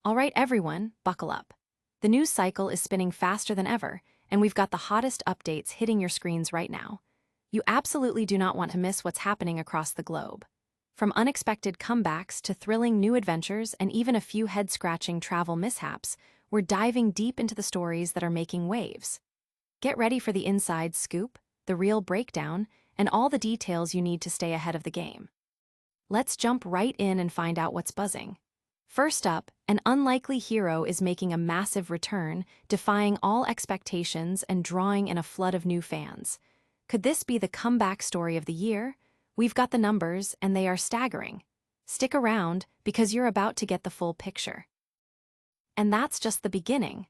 All right, everyone, buckle up. The news cycle is spinning faster than ever, and we've got the hottest updates hitting your screens right now. You absolutely do not want to miss what's happening across the globe. From unexpected comebacks to thrilling new adventures and even a few head-scratching travel mishaps, we're diving deep into the stories that are making waves. Get ready for the inside scoop, the real breakdown, and all the details you need to stay ahead of the game. Let's jump right in and find out what's buzzing. First up, an unlikely hero is making a massive return, defying all expectations and drawing in a flood of new fans. Could this be the comeback story of the year? We've got the numbers, and they are staggering. Stick around, because you're about to get the full picture. And that's just the beginning.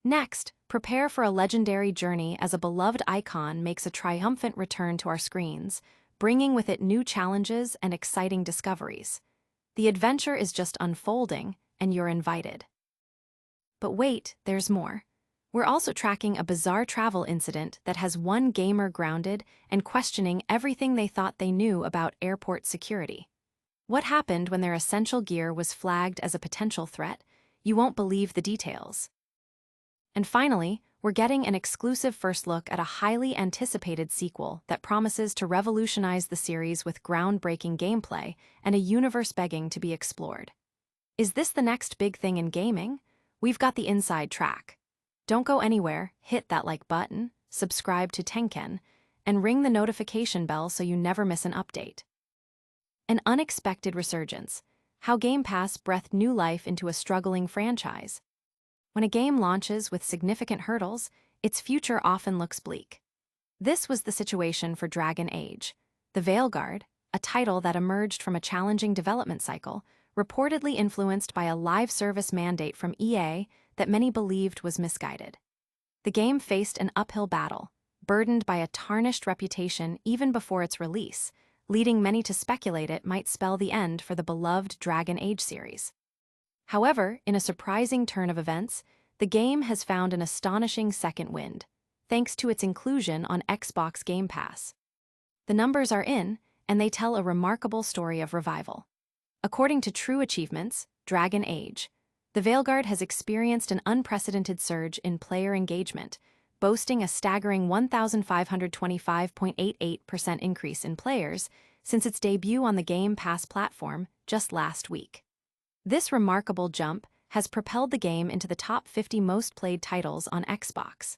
Next, prepare for a legendary journey as a beloved icon makes a triumphant return to our screens, bringing with it new challenges and exciting discoveries. The adventure is just unfolding, and you're invited. But wait, there's more. We're also tracking a bizarre travel incident that has one gamer grounded and questioning everything they thought they knew about airport security. What happened when their essential gear was flagged as a potential threat? You won't believe the details. And finally, we're getting an exclusive first look at a highly anticipated sequel that promises to revolutionize the series with groundbreaking gameplay and a universe begging to be explored. Is this the next big thing in gaming? We've got the inside track. Don't go anywhere, hit that like button, subscribe to Tenken, and ring the notification bell so you never miss an update. An unexpected resurgence. How Game Pass breathed new life into a struggling franchise. When a game launches with significant hurdles, its future often looks bleak. This was the situation for Dragon Age. The Veilguard, a title that emerged from a challenging development cycle, reportedly influenced by a live service mandate from EA that many believed was misguided. The game faced an uphill battle, burdened by a tarnished reputation even before its release, leading many to speculate it might spell the end for the beloved Dragon Age series. However, in a surprising turn of events, the game has found an astonishing second wind, thanks to its inclusion on Xbox Game Pass. The numbers are in, and they tell a remarkable story of revival. According to True Achievements, Dragon Age, the Veilguard has experienced an unprecedented surge in player engagement, boasting a staggering 1,525.88% increase in players since its debut on the Game Pass platform just last week. This remarkable jump has propelled the game into the top 50 most played titles on Xbox.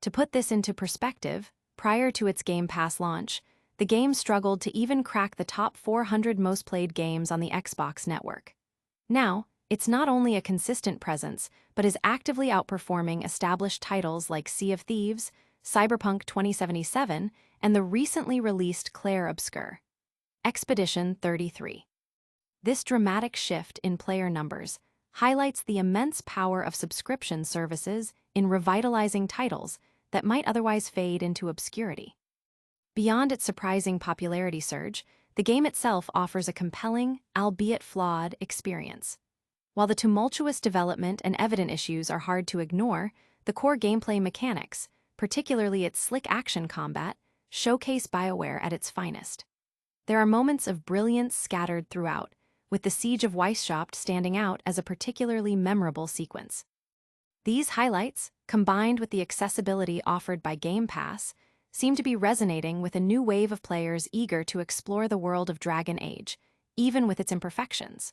To put this into perspective, prior to its Game Pass launch, the game struggled to even crack the top 400 most played games on the Xbox network. Now, it's not only a consistent presence, but is actively outperforming established titles like Sea of Thieves, Cyberpunk 2077, and the recently released Clair Obscur. Expedition 33. This dramatic shift in player numbers highlights the immense power of subscription services in revitalizing titles that might otherwise fade into obscurity. Beyond its surprising popularity surge, the game itself offers a compelling, albeit flawed, experience. While the tumultuous development and evident issues are hard to ignore, the core gameplay mechanics, particularly its slick action combat, showcase BioWare at its finest. There are moments of brilliance scattered throughout, with the Siege of Weishaupt standing out as a particularly memorable sequence. These highlights, combined with the accessibility offered by Game Pass, seem to be resonating with a new wave of players eager to explore the world of Dragon Age, even with its imperfections.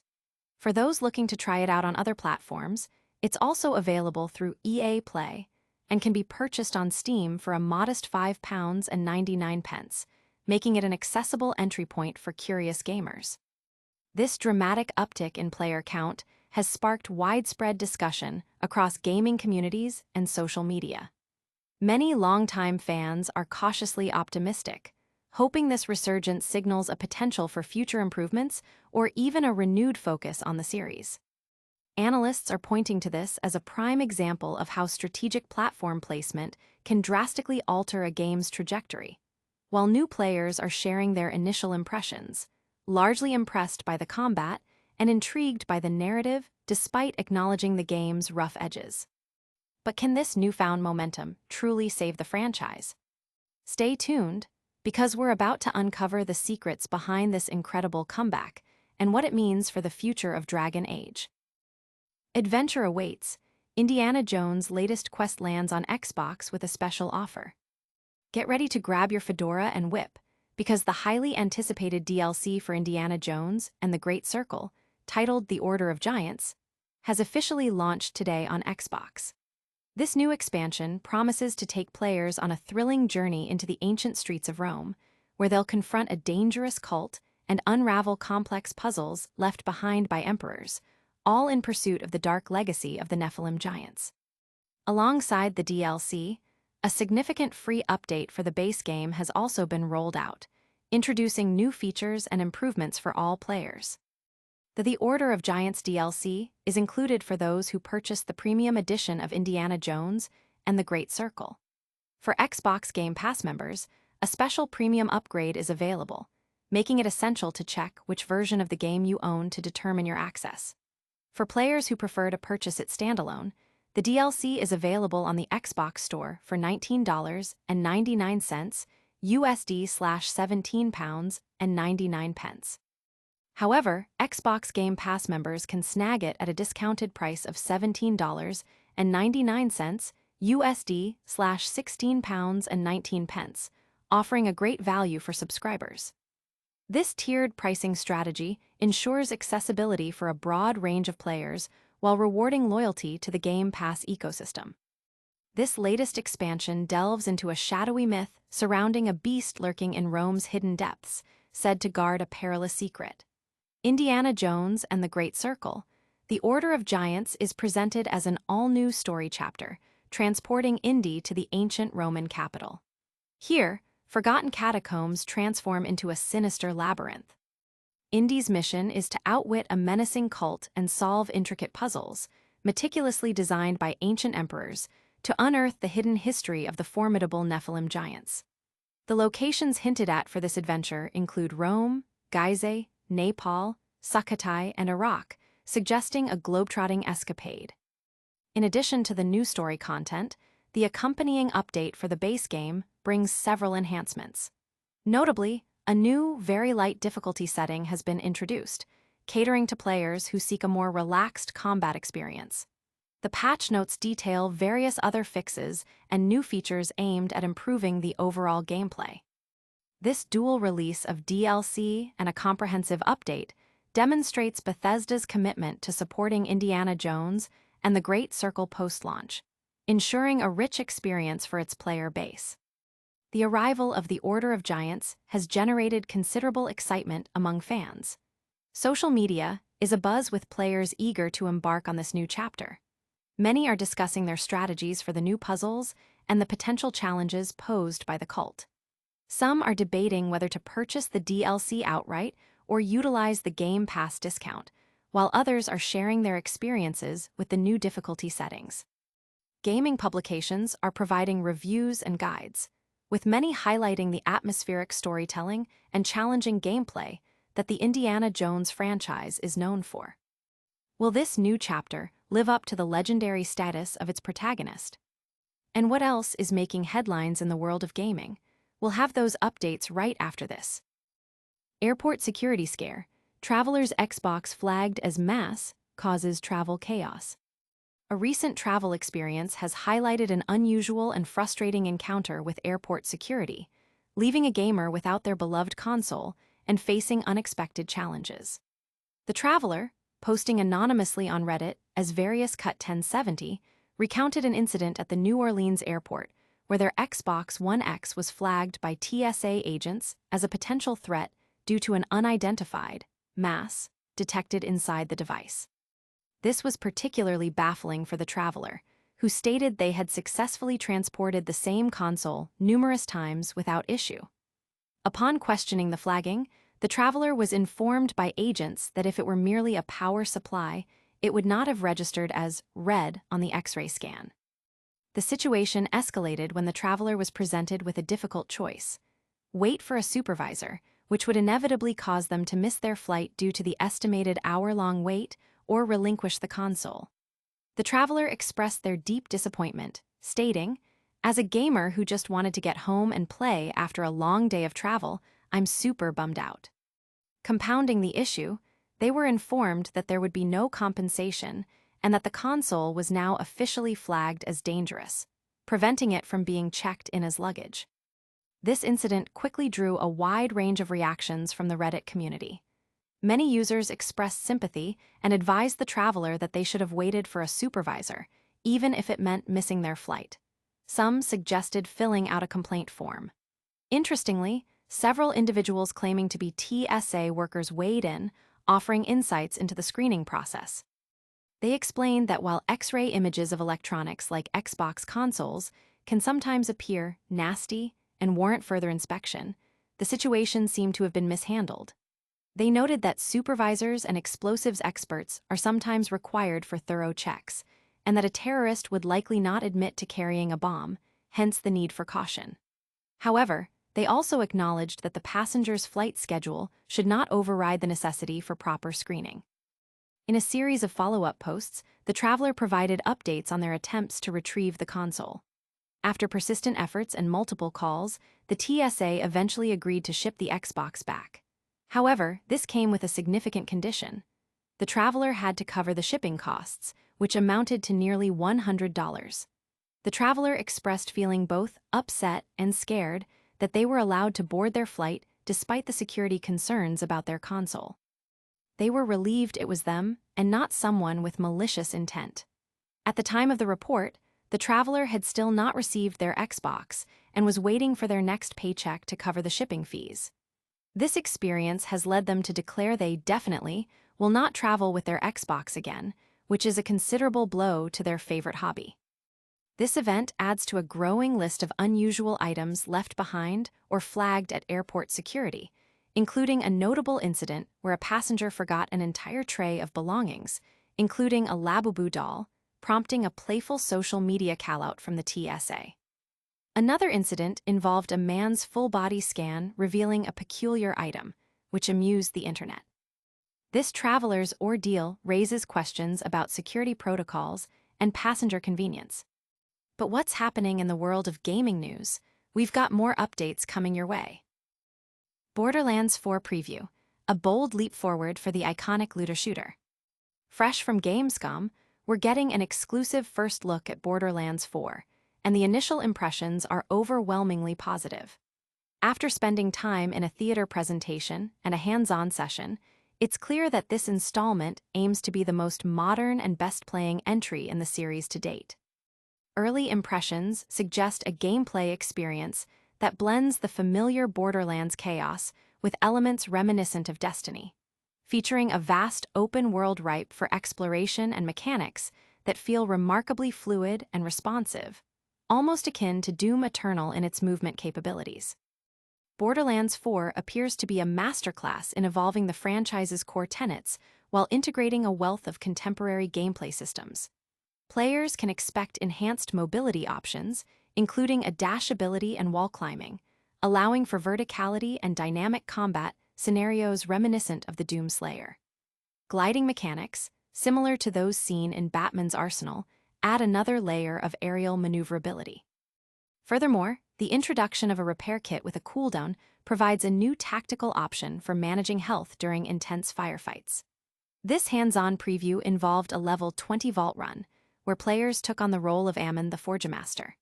For those looking to try it out on other platforms, it's also available through EA Play and can be purchased on Steam for a modest £5.99, making it an accessible entry point for curious gamers. This dramatic uptick in player count has sparked widespread discussion across gaming communities and social media. Many longtime fans are cautiously optimistic, hoping this resurgence signals a potential for future improvements or even a renewed focus on the series. Analysts are pointing to this as a prime example of how strategic platform placement can drastically alter a game's trajectory. While new players are sharing their initial impressions, largely impressed by the combat and intrigued by the narrative despite acknowledging the game's rough edges. But can this newfound momentum truly save the franchise? Stay tuned, because we're about to uncover the secrets behind this incredible comeback and what it means for the future of Dragon Age. Adventure awaits. Indiana Jones' latest quest lands on Xbox with a special offer. Get ready to grab your fedora and whip, because the highly anticipated DLC for Indiana Jones and the Great Circle, titled The Order of Giants, has officially launched today on Xbox. This new expansion promises to take players on a thrilling journey into the ancient streets of Rome, where they'll confront a dangerous cult and unravel complex puzzles left behind by emperors, all in pursuit of the dark legacy of the Nephilim giants. Alongside the DLC, a significant free update for the base game has also been rolled out, introducing new features and improvements for all players. The Order of Giants DLC is included for those who purchase the premium edition of Indiana Jones and the Great Circle. For Xbox Game Pass members, a special premium upgrade is available, making it essential to check which version of the game you own to determine your access. For players who prefer to purchase it standalone, the DLC is available on the Xbox Store for $19.99 USD/£17.99. However, Xbox Game Pass members can snag it at a discounted price of $17.99 USD/£16.19, offering a great value for subscribers. This tiered pricing strategy ensures accessibility for a broad range of players while rewarding loyalty to the Game Pass ecosystem. This latest expansion delves into a shadowy myth surrounding a beast lurking in Rome's hidden depths, said to guard a perilous secret. Indiana Jones and the Great Circle, The Order of Giants is presented as an all-new story chapter, transporting Indy to the ancient Roman capital. Here, forgotten catacombs transform into a sinister labyrinth. Indy's mission is to outwit a menacing cult and solve intricate puzzles, meticulously designed by ancient emperors, to unearth the hidden history of the formidable Nephilim giants. The locations hinted at for this adventure include Rome, Gizeh, Nepal, Sukhothai, and Iraq, suggesting a globetrotting escapade. In addition to the new story content, the accompanying update for the base game brings several enhancements. Notably, a new, very light difficulty setting has been introduced, catering to players who seek a more relaxed combat experience. The patch notes detail various other fixes and new features aimed at improving the overall gameplay. This dual release of DLC and a comprehensive update demonstrates Bethesda's commitment to supporting Indiana Jones and the Great Circle post-launch, ensuring a rich experience for its player base. The arrival of the Order of Giants has generated considerable excitement among fans. Social media is abuzz with players eager to embark on this new chapter. Many are discussing their strategies for the new puzzles and the potential challenges posed by the cult. Some are debating whether to purchase the DLC outright or utilize the Game Pass discount, while others are sharing their experiences with the new difficulty settings. Gaming publications are providing reviews and guides, with many highlighting the atmospheric storytelling and challenging gameplay that the Indiana Jones franchise is known for. Will this new chapter live up to the legendary status of its protagonist? And what else is making headlines in the world of gaming? We'll have those updates right after this. Airport security scare. Traveler's Xbox flagged as mass causes travel chaos. A recent travel experience has highlighted an unusual and frustrating encounter with airport security, leaving a gamer without their beloved console and facing unexpected challenges. The traveler, posting anonymously on Reddit as Various Cut 1070, recounted an incident at the New Orleans airport where their Xbox One X was flagged by TSA agents as a potential threat due to an unidentified mass detected inside the device. This was particularly baffling for the traveler, who stated they had successfully transported the same console numerous times without issue. Upon questioning the flagging, the traveler was informed by agents that if it were merely a power supply, it would not have registered as red on the X-ray scan. The situation escalated when the traveler was presented with a difficult choice: wait for a supervisor, which would inevitably cause them to miss their flight due to the estimated hour-long wait, or relinquish the console. The traveler expressed their deep disappointment, stating, "As a gamer who just wanted to get home and play after a long day of travel, I'm super bummed out." Compounding the issue, they were informed that there would be no compensation and that the console was now officially flagged as dangerous, preventing it from being checked in as luggage. This incident quickly drew a wide range of reactions from the Reddit community. Many users expressed sympathy and advised the traveler that they should have waited for a supervisor, even if it meant missing their flight. Some suggested filling out a complaint form. Interestingly, several individuals claiming to be TSA workers weighed in, offering insights into the screening process. They explained that while X-ray images of electronics like Xbox consoles can sometimes appear nasty and warrant further inspection, the situation seemed to have been mishandled. They noted that supervisors and explosives experts are sometimes required for thorough checks, and that a terrorist would likely not admit to carrying a bomb, hence the need for caution. However, they also acknowledged that the passenger's flight schedule should not override the necessity for proper screening. In a series of follow-up posts, the traveler provided updates on their attempts to retrieve the console. After persistent efforts and multiple calls, the TSA eventually agreed to ship the Xbox back. However, this came with a significant condition. The traveler had to cover the shipping costs, which amounted to nearly $100. The traveler expressed feeling both upset and scared that they were allowed to board their flight despite the security concerns about their console. They were relieved it was them and not someone with malicious intent. At the time of the report, the traveler had still not received their Xbox and was waiting for their next paycheck to cover the shipping fees. This experience has led them to declare they definitely will not travel with their Xbox again, which is a considerable blow to their favorite hobby. This event adds to a growing list of unusual items left behind or flagged at airport security, including a notable incident where a passenger forgot an entire tray of belongings, including a Labubu doll, prompting a playful social media call-out from the TSA. Another incident involved a man's full-body scan revealing a peculiar item, which amused the internet. This traveler's ordeal raises questions about security protocols and passenger convenience. But what's happening in the world of gaming news? We've got more updates coming your way. Borderlands 4 preview, a bold leap forward for the iconic looter shooter. Fresh from Gamescom, we're getting an exclusive first look at Borderlands 4, and the initial impressions are overwhelmingly positive. After spending time in a theater presentation and a hands-on session, it's clear that this installment aims to be the most modern and best-playing entry in the series to date. Early impressions suggest a gameplay experience that blends the familiar Borderlands chaos with elements reminiscent of Destiny, featuring a vast open world ripe for exploration and mechanics that feel remarkably fluid and responsive, almost akin to Doom Eternal in its movement capabilities. Borderlands 4 appears to be a masterclass in evolving the franchise's core tenets while integrating a wealth of contemporary gameplay systems. Players can expect enhanced mobility options, including a dash ability and wall climbing, allowing for verticality and dynamic combat scenarios reminiscent of the Doom Slayer. Gliding mechanics, similar to those seen in Batman's arsenal, add another layer of aerial maneuverability. Furthermore, the introduction of a repair kit with a cooldown provides a new tactical option for managing health during intense firefights. This hands-on preview involved a level 20 vault run, where players took on the role of Ammon the Forgemaster.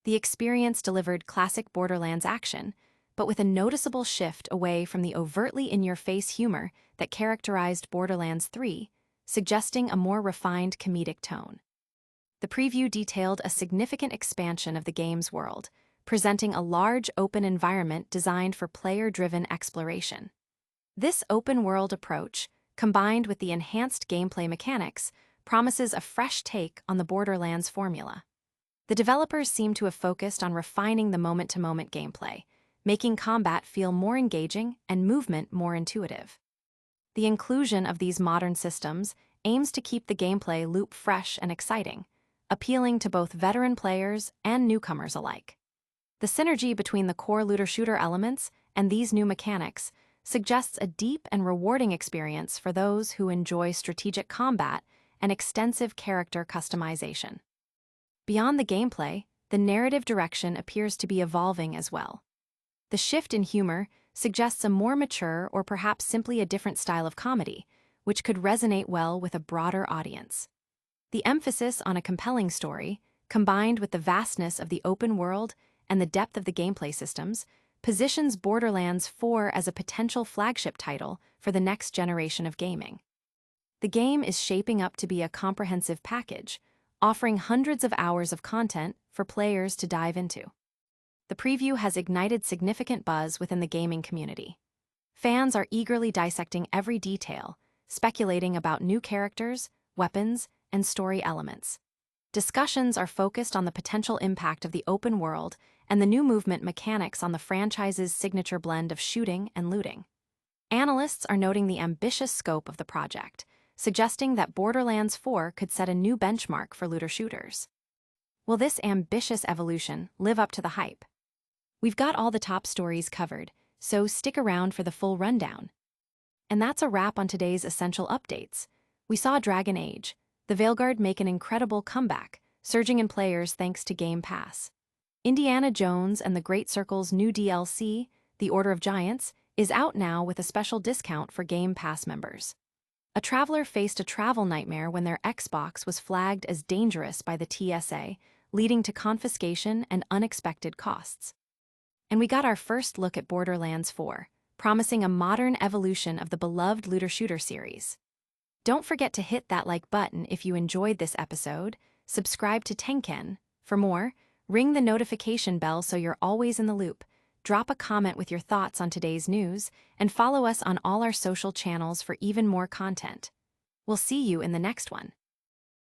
The experience delivered classic Borderlands action, but with a noticeable shift away from the overtly in-your-face humor that characterized Borderlands 3, suggesting a more refined comedic tone. The preview detailed a significant expansion of the game's world, presenting a large open environment designed for player-driven exploration. This open-world approach, combined with the enhanced gameplay mechanics, promises a fresh take on the Borderlands formula. The developers seem to have focused on refining the moment-to-moment gameplay, making combat feel more engaging and movement more intuitive. The inclusion of these modern systems aims to keep the gameplay loop fresh and exciting, appealing to both veteran players and newcomers alike. The synergy between the core looter-shooter elements and these new mechanics suggests a deep and rewarding experience for those who enjoy strategic combat and extensive character customization. Beyond the gameplay, the narrative direction appears to be evolving as well. The shift in humor suggests a more mature or perhaps simply a different style of comedy, which could resonate well with a broader audience. The emphasis on a compelling story, combined with the vastness of the open world and the depth of the gameplay systems, positions Borderlands 4 as a potential flagship title for the next generation of gaming. The game is shaping up to be a comprehensive package, offering hundreds of hours of content for players to dive into. The preview has ignited significant buzz within the gaming community. Fans are eagerly dissecting every detail, speculating about new characters, weapons, and story elements. Discussions are focused on the potential impact of the open world and the new movement mechanics on the franchise's signature blend of shooting and looting. Analysts are noting the ambitious scope of the project, suggesting that Borderlands 4 could set a new benchmark for looter shooters. Will this ambitious evolution live up to the hype? We've got all the top stories covered, so stick around for the full rundown. And that's a wrap on today's essential updates. We saw Dragon Age, the Veilguard make an incredible comeback, surging in players thanks to Game Pass. Indiana Jones and the Great Circle's new DLC, The Order of Giants, is out now with a special discount for Game Pass members. A traveler faced a travel nightmare when their Xbox was flagged as dangerous by the TSA, leading to confiscation and unexpected costs. And we got our first look at Borderlands 4, promising a modern evolution of the beloved looter-shooter series. Don't forget to hit that like button if you enjoyed this episode, subscribe to Tenken for more, ring the notification bell so you're always in the loop, drop a comment with your thoughts on today's news, and follow us on all our social channels for even more content. We'll see you in the next one.